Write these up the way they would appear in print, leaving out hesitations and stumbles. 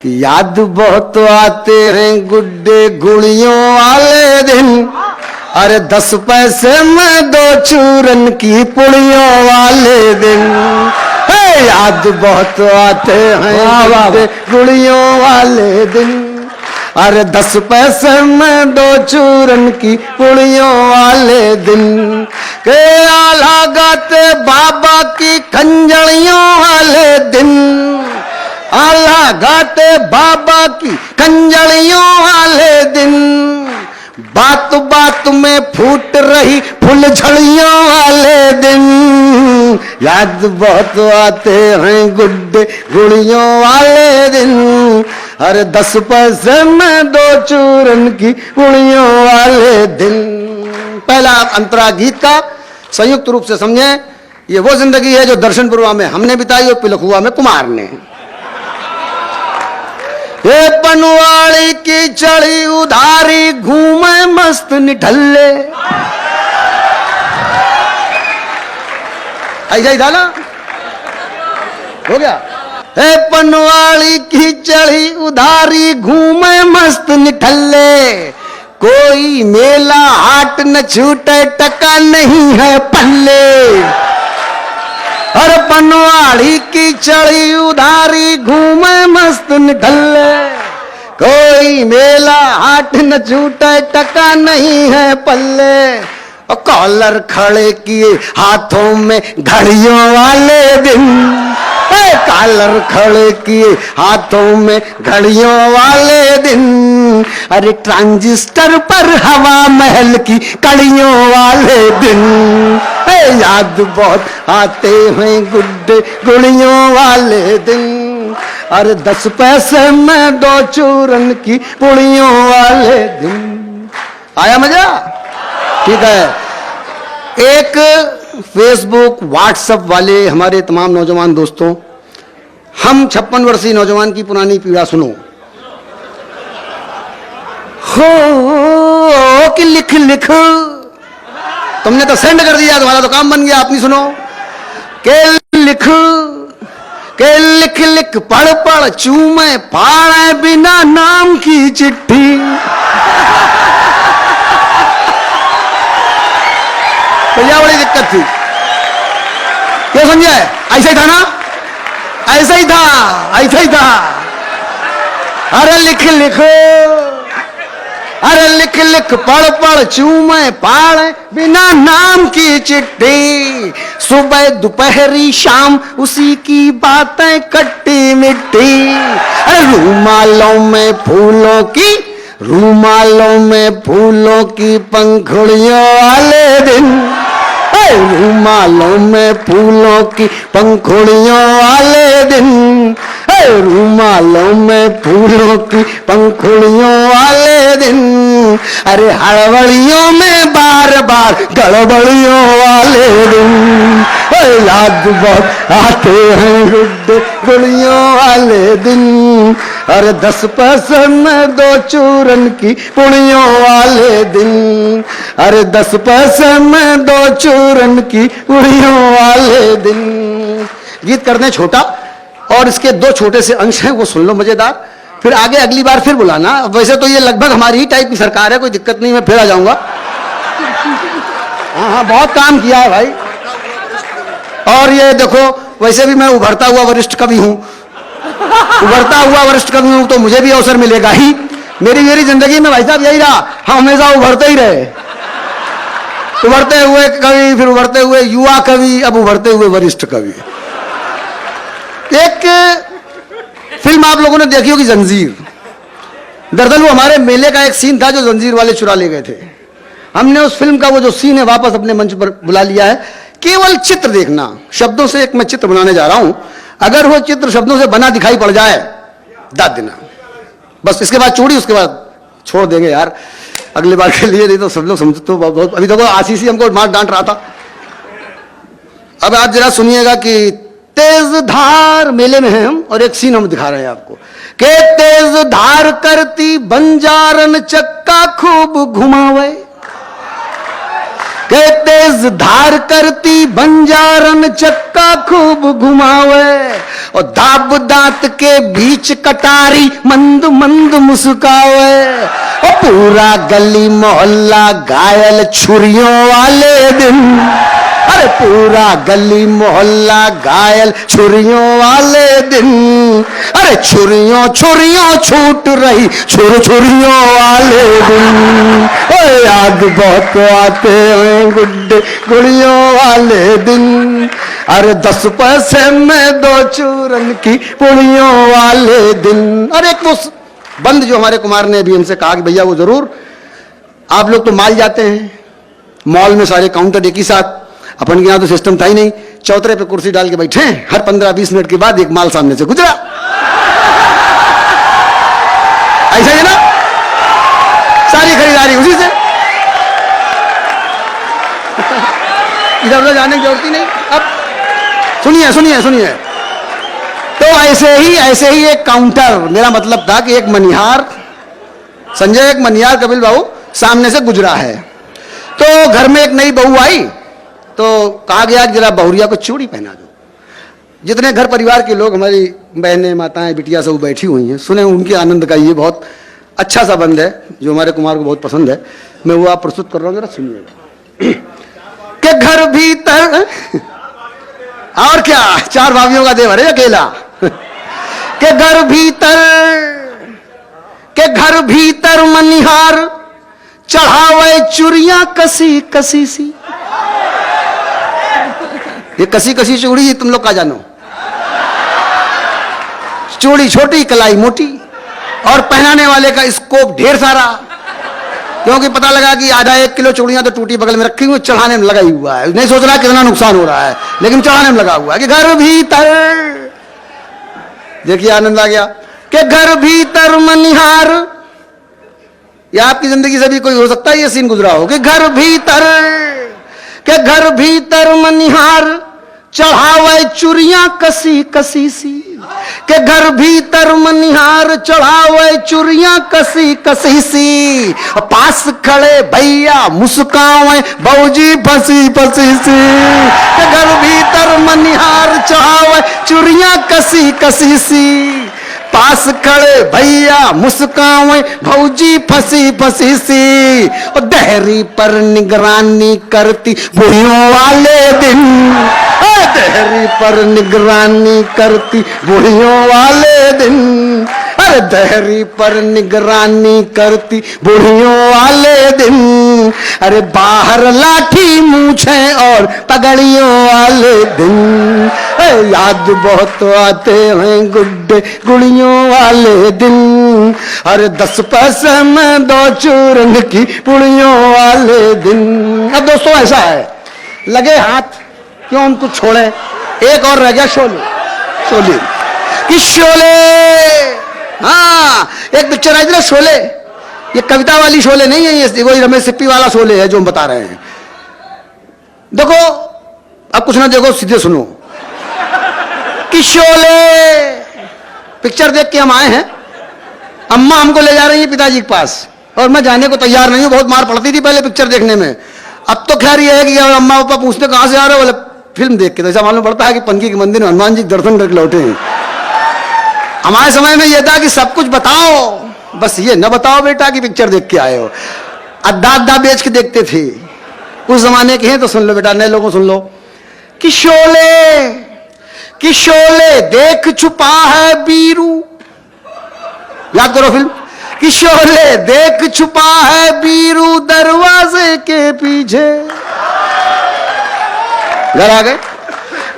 याद बहुत आते हैं गुड्डे गुड़ियों वाले दिन। अरे 10 पैसे में 2 चूरन की पुड़ियों वाले दिन। याद बहुत आते हैं गुड्डे गुड़ियों वाले दिन। अरे 10 पैसे में 2 चूरन की पुड़ियों वाले दिन। के आला गाते बाबा की खंजड़ियों वाले दिन। आला गाते बाबा की कंजड़ियों वाले दिन। बात बात में फूट रही फुलझड़ियों वाले दिन। याद बहुत आते हैं गुड्डे गुड़ियों वाले दिन। अरे 10 पैसे में 2 चूरन की पुड़ियों वाले दिन। पहला अंतरा गीत का संयुक्त रूप से समझें, ये वो जिंदगी है जो दर्शनपुरवा में हमने बिताई और पिलखुआ में कुमार ने। ये पनवाड़ी की चढ़ी उधारी घूमे मस्त निठल्ले। ऐसा ही था ना, हो गया। हे पनवाड़ी की चढ़ी उधारी घूमे मस्त निठल्ले। कोई मेला हाट न छूटे टका नहीं है पल्ले। हर पनवाड़ी की चढ़ी उधारी घूमे मस्त निठल्ले। कोई मेला हाट न छूटे टका नहीं है पल्ले। और कॉलर खड़े किए हाथों में घड़ियों वाले दिन। कॉलर खड़े किए हाथों में घड़ियों वाले दिन। अरे ट्रांजिस्टर पर हवा महल की कड़ियों वाले दिन। याद बहुत आते हैं गुड्डे गुड़ियों वाले दिन। अरे 10 पैसे में 2 चूरन की पुड़ियों वाले दिन। आया मजा? ठीक है। एक फेसबुक व्हाट्सएप वाले हमारे तमाम नौजवान दोस्तों, हम 56 वर्षीय नौजवान की पुरानी पीड़ा सुनो। हो कि लिख लिख, तुमने तो सेंड कर दिया, तुम्हारा तो काम बन गया, आप नहीं सुनो। के लिख लिख पढ़ पढ़ चूमे पाड़े बिना नाम की चिट्ठी। तो यह बड़ी दिक्कत थी, क्या समझे? ऐसा ही था ना, ऐसा ही था, ऐसा ही था। अरे लिख लिख, अरे लिख लिख पढ़ पढ़ चूमे पाड़े बिना नाम की चिट्ठी। सुबह दोपहरी शाम उसी की बातें खट्टी मिट्टी। अरे रूमालों में फूलों की, रूमालों में फूलों की पंखुड़ियों वाले दिन। रूमालों में फूलों की पंखुड़ियों वाले दिन। रूमालों में फूलों की पंखुड़ियों वाले दिन। अरे हड़बड़ियों में बार बार गड़बड़ियों वाले दिन। याद बहुत आते हैं गुड्डे गुड़ियों वाले दिन। अरे 10 पैसे में 2 चूरन की पुड़ियों वाले दिन। अरे 10 पैसे में 2 चूरन की पुड़ियों वाले दिन। गीत करते हैं छोटा, और इसके 2 छोटे से अंश हैं, वो सुन लो मजेदार। फिर आगे अगली बार फिर बुलाना। वैसे तो ये लगभग हमारी ही टाइप की सरकार है, कोई दिक्कत नहीं, मैं फिर आ जाऊंगा। हाँ हाँ, बहुत काम किया है भाई। और ये देखो, वैसे भी मैं उभरता हुआ वरिष्ठ कवि हूं। उभरता हुआ वरिष्ठ कवि हूं तो मुझे भी अवसर मिलेगा ही। मेरी जिंदगी में भाई साहब यही रहा, हम हमेशा उभरते ही रहे। उभरते हुए कवि, फिर उभरते हुए युवा कवि, अब उभरते हुए वरिष्ठ कवि। एक फिल्म आप लोगों ने देखी होगी, जंजीर। दरअसल वो हमारे मेले का एक सीन था जो जंजीर वाले चुरा ले गए थे। हमने उस फिल्म का वो जो सीन है वापस अपने मंच पर बुला लिया है। केवल चित्र देखना, शब्दों से एक मैं चित्र बनाने जा रहा हूं। अगर वो चित्र शब्दों से बना दिखाई पड़ जाए, दाद देना बस। इसके बाद चूड़ी, उसके बाद छोड़ देंगे यार अगली बार के लिए, नहीं तो सब लोग समझते तो बहुत। अभी देखो आशीष ही हमको मार डांट रहा था। अब आप जरा सुनिएगा कि तेज धार मेले में हैं हम, और एक सीन हम दिखा रहे हैं आपको कि तेज धार करती बंजारन चक्का खूब घुमावे। के तेज धार करती बंजारन चक्का खूब घुमावे, और दाब दांत के बीच कटारी मंद मंद मुस्कावे, और पूरा गली मोहल्ला घायल छुरियों वाले दिन, अरे पूरा गली मोहल्ला घायल छुरियों वाले दिन, अरे छुरियों छुरियों छूट रही छुरियों वाले दिन, ओए याद बहुत आते हैं गुड्डे गुड़ियों वाले दिन, अरे 10 पैसे में 2 चूरन की पुड़ियों वाले दिन। और एक वो बंद जो हमारे कुमार ने अभी हमसे कहा कि भैया वो जरूर, आप लोग तो माल जाते हैं मॉल में सारे काउंटर एक ही साथ, अपन के यहाँ तो सिस्टम था ही नहीं, चौतरे पे कुर्सी डाल के बैठे, हर 15-20 मिनट के बाद एक माल सामने से गुजरा, ऐसा है ना, सारी खरीदारी उसी से, इधर उधर जाने की जरूरत ही नहीं। अब सुनिए सुनिए सुनिए, तो ऐसे ही एक काउंटर, मेरा मतलब था कि एक मनिहार, संजय एक मनिहार कपिल बाबू सामने से गुजरा है, तो घर में एक नई बहू आई, तो कहा गया कि जरा बहुरिया को चूड़ी पहना दो। जितने घर परिवार के लोग, हमारी बहनें माताएं बिटिया सब बैठी हुई हैं, सुने उनके आनंद का ये बहुत अच्छा सा बंद है जो हमारे कुमार को बहुत पसंद है, मैं वो आप प्रस्तुत कर रहा हूँ, जरा सुनिएगा। के घर भीतर, और क्या, 4 भाभियों का देवर है अकेला, के घर भीतर मनिहार चढ़ावे चूड़ियां कसी कसी सी। ये कसी कसी चूड़ी तुम लोग का जानो, चूड़ी छोटी कलाई मोटी, और पहनाने वाले का स्कोप ढेर सारा, क्योंकि पता लगा कि आधा 1 किलो चूड़ियां तो टूटी बगल में रखी हुई, चढ़ाने में लगा ही हुआ है, नहीं सोच रहा कितना नुकसान हो रहा है, लेकिन चढ़ाने में लगा हुआ है। कि घर भीतर, देखिए आनंद आ गया, कि घर भीतर मनिहार, या आपकी जिंदगी से भी कोई हो सकता है ये सीन गुजरा हो, कि घर भीतर मनिहार चढ़ावे चूड़ियां कसी कसी सी, के घर भीतर मनिहार चढ़ावे चूड़ियां कसी कसी सी, पास खड़े भैया मुस्कावे बहूजी फंसी फंसी सी, के घर भीतर मनिहार चढ़ावे चूड़ियां कसी कसी सी, पास खड़े भैया मुस्कावे भौजी फंसी फंसी सी, और दहरी पर निगरानी करती बुढ़ियों वाले दिन, दहरी पर निगरानी करती बुढ़ियों वाले दिन, अरे दहरी पर निगरानी करती बुढ़ियों वाले दिन, अरे बाहर लाठी मूछे और पगड़ियों वाले दिन, याद बहुत आते हैं गुड्डे गुड़ियों वाले दिन, अरे 10 पैसे में 2 चूरन की पुड़ियों वाले दिन। अब दोस्तों ऐसा है, लगे हाथ क्यों हम कुछ छोड़े, एक और रह गया शोले कि शोले, हाँ एक पिक्चर आई थी ना शोले, ये कविता वाली शोले नहीं है, ये वही रमेश सिप्पी वाला शोले है जो हम बता रहे हैं। देखो अब कुछ ना देखो, सीधे सुनो कि शोले पिक्चर देख के हम आए हैं, अम्मा हमको ले जा रही है पिताजी के पास, और मैं जाने को तैयार नहीं हूं, बहुत मार पड़ती थी पहले पिक्चर देखने में, अब तो खैर ये है कि अम्मा पापा पूछते कहां से आ रहे हो, बोले फिल्म देख के, तो ऐसा मालूम पड़ता है कि पनकी के मंदिर में हनुमान जी दर्शन करके लौटे हैं। हमारे समय में यह था कि सब कुछ बताओ, बस ये न बताओ बेटा कि पिक्चर देख के आए हो, अद्दा अद्दा बेच के देखते थे, उस जमाने के हैं तो सुन लो बेटा, नए लोगों सुन लो कि शोले देख छुपा है बीरू, याद करो फिल्म, कि शोले देख छुपा है बीरू दरवाजे के पीछे, घर आ गए,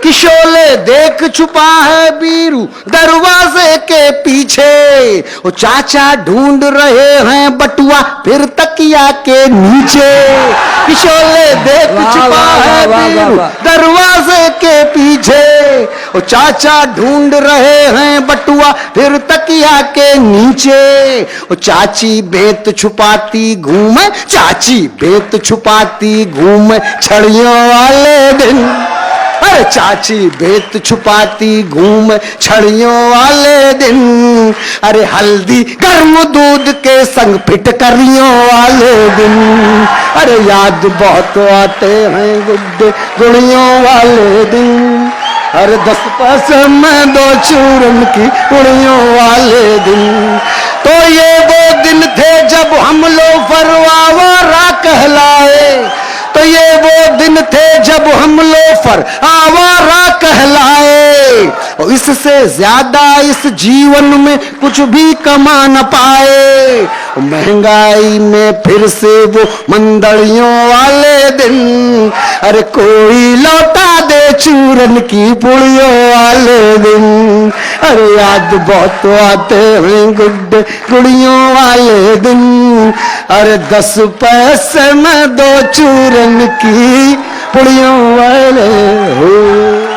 कि शोले देख छुपा है बीरू दरवाजे के पीछे, वो चाचा ढूंढ रहे हैं बटुआ फिर तकिया के नीचे, कि शोले देख छुपा है बीरू दरवाजे के पीछे, वो चाचा ढूंढ रहे हैं बटुआ फिर तकिया के नीचे, वो चाची बेत छुपाती घूमे, चाची बेत छुपाती घूमे छड़ियों वाले दिन, अरे चाची बेत छुपाती घूम छड़ियों वाले दिन, अरे हल्दी गर्म दूध के संग फिटकरियों वाले दिन, अरे याद बहुत आते हैं गुड्डे गुड़ियों वाले दिन, अरे 10 पैसे में 2 चूरन की उड़ियों वाले दिन। तो ये वो दिन थे जब हम लोफर आवारा कहलाए, तो ये वो दिन थे जब हम लोफर आवारा कहलाए, और इससे ज्यादा इस जीवन में कुछ भी कमा न पाए। महंगाई में फिर से वो मंदड़ियों वाले दिन, अरे कोई लौटा दे चूरन की पुड़ियों वाले दिन, अरे याद बहुत आते हैं गुड्डे गुड़ियों वाले दिन, अरे 10 पैसे में 2 चूरन की पुड़ियों वाले हो।